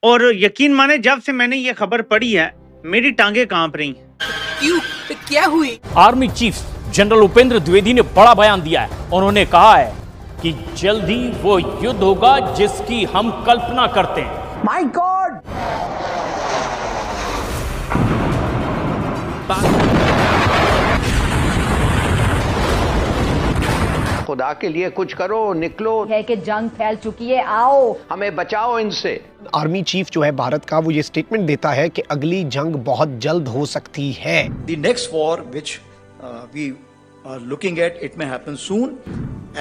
और यकीन माने जब से मैंने ये खबर पढ़ी है मेरी टांगे कांप रही हैं। क्यों? क्या हुई? Army chief general Upendra Dwivedi ने बड़ा बयान दिया है। उन्होंने कहा है कि जल्द ही वो युद्ध होगा जिसकी हम कल्पना करते हैं। My God! खुदा के लिए कुछ करो, निकलो। है कि जंग फैल चुकी है, आओ हमें बचाओ इनसे। आर्मी चीफ जो है भारत का, वो ये स्टेटमेंट देता है कि अगली जंग बहुत जल्द हो सकती है। The next war which we are looking at, it may happen soon.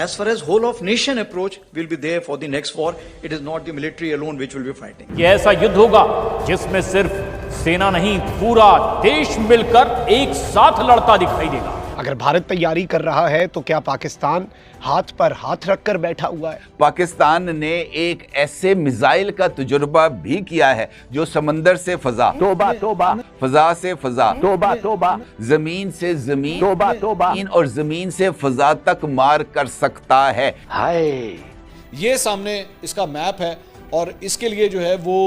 As far as whole of nation approach will be there for the next war. It is not the military alone which will be fighting. ये ऐसा युद्ध होगा जिसमें सिर्फ सेना नहीं, पूरा देश मिलकर एक साथ लड़ता दिखाई देगा। अगर भारत तैयारी कर रहा है तो क्या पाकिस्तान हाथ पर हाथ रखकर बैठा हुआ है? पाकिस्तान ने एक ऐसे मिसाइल का तजुर्बा भी किया है जो समंदर से फजा, तोबा तोबा, फजा से फजा, तोबा तोबा, जमीन से जमीन, तोबा तोबा, और जमीन से फजा तक मार कर सकता है। हाय, ये सामने इसका मैप है और इसके लिए जो है वो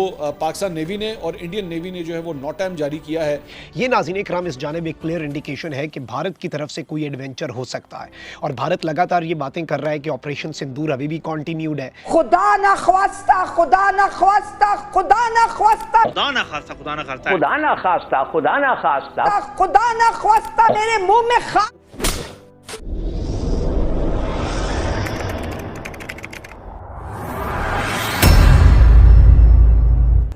पाकिस्तान नेवी ने और इंडियन नेवी ने जो है वो नोटैम जारी किया है। ये नाज़रीन इकराम इस जानिब एक क्लियर इंडिकेशन है कि भारत की तरफ से कोई एडवेंचर हो सकता है और भारत लगातार ये बातें कर रहा है कि ऑपरेशन सिंदूर अभी भी कंटिन्यूड है। खुदा ना ख्वास्ता, खुदा ना ख्वास्ता, खुदा ना ख्वास्ता, खुदा ना खास्ता, खुदा ना खास्ता, खुदा ना खास्ता, खुदा ना खास्ता, खुदा ना ख्वास्ता मेरे मुंह में खा।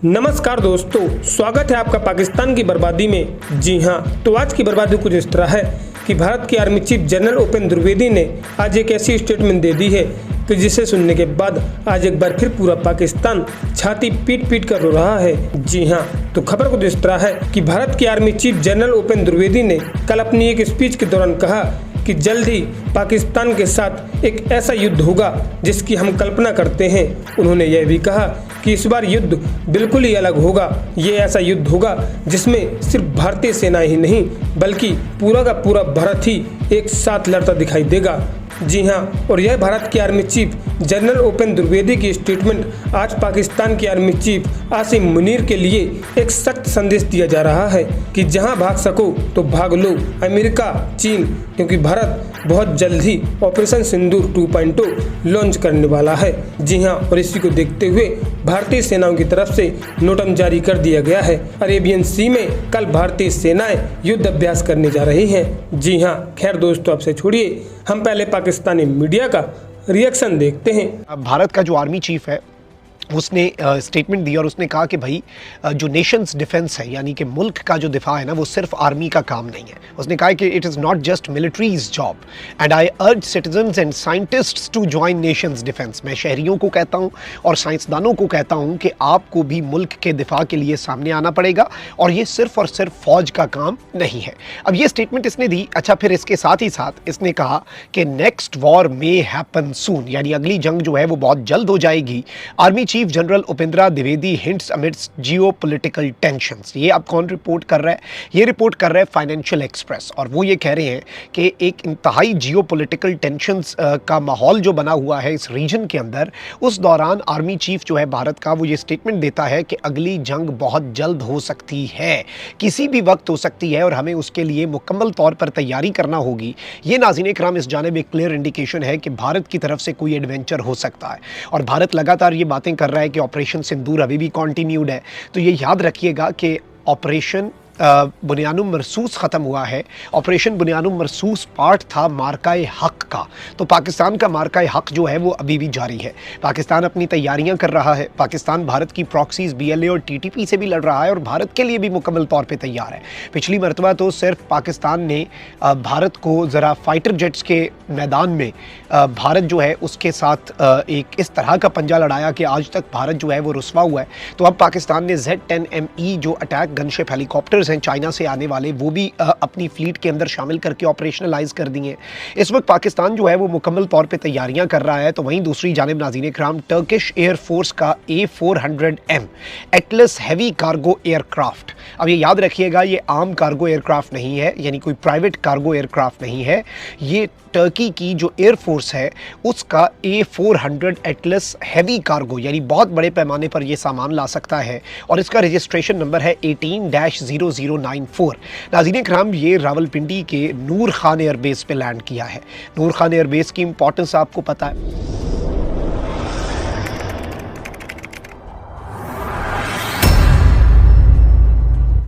नमस्कार दोस्तों, स्वागत है आपका पाकिस्तान की बर्बादी में। जी हाँ, तो आज की बर्बादी कुछ इस तरह है कि भारत के army chief general Upendra Dwivedi ने आज एक ऐसी स्टेटमेंट दे दी है कि जिसे सुनने के बाद आज एक बार फिर पूरा पाकिस्तान छाती पीट पीट कर रो रहा है। जी हाँ, तो खबर कुछ इस तरह है कि भारत के army chief general Upendra Dwivedi ने कल अपनी एक स्पीच के दौरान कहा कि जल्द ही पाकिस्तान के साथ एक ऐसा युद्ध होगा जिसकी हम कल्पना करते हैं। उन्होंने यह भी कहा कि इस बार युद्ध बिल्कुल ही अलग होगा। ये ऐसा युद्ध होगा जिसमें सिर्फ भारतीय सेना ही नहीं बल्कि पूरा का पूरा भारत ही एक साथ लड़ता दिखाई देगा। जी हाँ, और यह भारत के army chief general Upendra Dwivedi की स्टेटमेंट आज पाकिस्तान के आर्मी चीफ आसिम मुनीर के लिए एक सख्त संदेश दिया जा रहा है कि जहां भाग सको तो भाग लो अमेरिका, चीन, क्योंकि भारत बहुत जल्द ही ऑपरेशन सिंदूर 2.0 लॉन्च करने वाला है। जी हाँ, और इसी को देखते हुए भारतीय सेनाओं की तरफ से नोटम जारी कर दिया गया है। अरेबियन सी में कल भारतीय सेनाएं युद्ध अभ्यास करने जा रही हैं। जी हाँ, खैर दोस्तों, आपसे छोड़िए, हम पहले पाकिस्तानी मीडिया का रिएक्शन देखते हैं। भारत का जो आर्मी चीफ है उसने स्टेटमेंट दी और उसने कहा कि भाई जो नेशंस डिफेंस है यानी कि मुल्क का जो दिफा है ना, वो सिर्फ आर्मी का काम नहीं है। उसने कहा कि it is not just military's job and I urge citizens and scientists to join nation's defence. मैं शहरियों को कहता हूँ और साइंसदानों को कहता हूँ कि आपको भी मुल्क के दिफा के लिए सामने आना पड़ेगा और ये सिर्फ और सिर्फ फौज का काम नहीं है। अब ये स्टेटमेंट इसने दी। अच्छा, फिर इसके साथ ही साथ इसने कहा कि नेक्स्ट वॉर मे हैपन सून, यानी अगली जंग जो है वो बहुत जल्द हो जाएगी। Army chief general Upendra Dwivedi hints amidst geopolitical tensions. ये अब कौन रिपोर्ट कर रहा है? ये रिपोर्ट कर रहा है फाइनेंशियल एक्सप्रेस और वो ये कह रहे हैं कि एक इंतहाई जियोपॉलिटिकल टेंशंस का माहौल जो बना हुआ है इस रीजन के अंदर, उस दौरान आर्मी चीफ जो है भारत का, वो ये स्टेटमेंट देता है कि अगली जंग बहुत जल्द हो सकती है, किसी भी वक्त हो सकती है और हमें उसके लिए मुकम्मल तौर पर तैयारी करना होगी। ये नाज़रीन इकराम इस जानिब एक क्लियर इंडिकेशन है कि भारत की तरफ से कोई एडवेंचर हो सकता है और भारत लगातार ये बातें कर रहा है कि ऑपरेशन सिंदूर अभी भी कंटिन्यूड है। तो ये याद रखिएगा कि ऑपरेशन बुनियानुम मरसूस ख़त्म हुआ है। ऑपरेशन बुनियानुम मरसूस पार्ट था मार्काए हक का, तो पाकिस्तान का मार्काए हक जो है वो अभी भी जारी है। पाकिस्तान अपनी तैयारियां कर रहा है। पाकिस्तान भारत की प्रॉक्सीज BLA और TTP से भी लड़ रहा है और भारत के लिए भी मुकम्मल तौर पे तैयार है। पिछली मरतबा तो सिर्फ पाकिस्तान ने भारत को ज़रा फाइटर जेट्स के मैदान में भारत जो है उसके साथ एक इस तरह का पंजा लड़ाया कि आज तक भारत जो है वो रुसवा हुआ है। तो अब पाकिस्तान ने Z10ME जो अटैक गनशिप हेलीकॉप्टर फ्राइटर्स हैं चाइना से आने वाले, वो भी अपनी फ्लीट के अंदर शामिल करके ऑपरेशनलाइज कर दिए हैं। इस वक्त पाकिस्तान जो है वो मुकम्मल तौर पे तैयारियां कर रहा है। तो वहीं दूसरी जानिब नाज़रीन इकराम, टर्किश एयरफोर्स का A400M Atlas heavy cargo aircraft, अब ये याद रखिएगा ये आम कार्गो एयरक्राफ्ट नहीं है, यानी कोई प्राइवेट कार्गो एयरक्राफ्ट नहीं है, ये टर्की की जो एयरफोर्स है उसका A400 एटलस हैवी कार्गो, यानी बहुत बड़े पैमाने पर ये सामान ला सकता है और इसका रजिस्ट्रेशन नंबर है 18-0094। नाज़रीन इकराम, ये रावलपिंडी के नूर खान एयरबेस पे लैंड किया है। नूर खान एयरबेस की इंपॉर्टेंस आपको पता है।